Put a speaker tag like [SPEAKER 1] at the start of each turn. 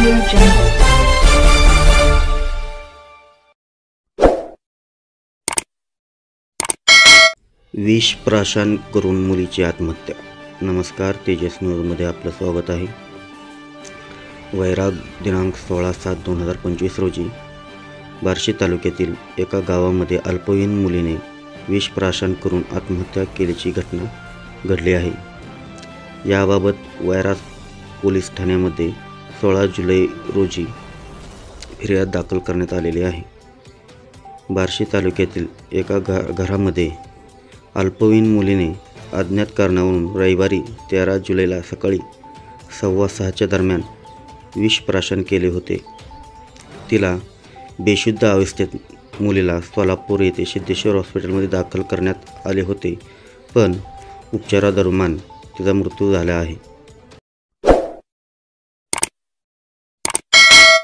[SPEAKER 1] Audio Jungle.
[SPEAKER 2] विष प्राशन करून मुलीची आत्महत्या. नमस्कार, तेजस न्यूजमध्ये आपलं स्वागत आहे. वैराग दिनांक 16/7/2025 रोजी बार्शी तालुक्यातील एका गावामध्ये अल्पवयीन मुलीने विष प्राशन करून आत्महत्या केल्याची घटना घडली आहे. याबाबत वैराग पोलीस ठाण्यामध्ये 16 जुलै रोजी फिर्याद दाखल करण्यात आलेली आहे. बार्शी तालुक्यातील एका घरामध्ये अल्पवयीन मुलीने अज्ञात कारणावरून रविवारी 13 जुलैला सकाळी 5:15च्या दरम्यान विष प्राशन केले होते. तिला बेशुद्ध अवस्थेत मुलीला सोलापूर येथे सिद्धेश्वर हॉस्पिटलमध्ये दाखल करण्यात आले होते, पण उपचारादरम्यान तिचा मृत्यू झाला आहे.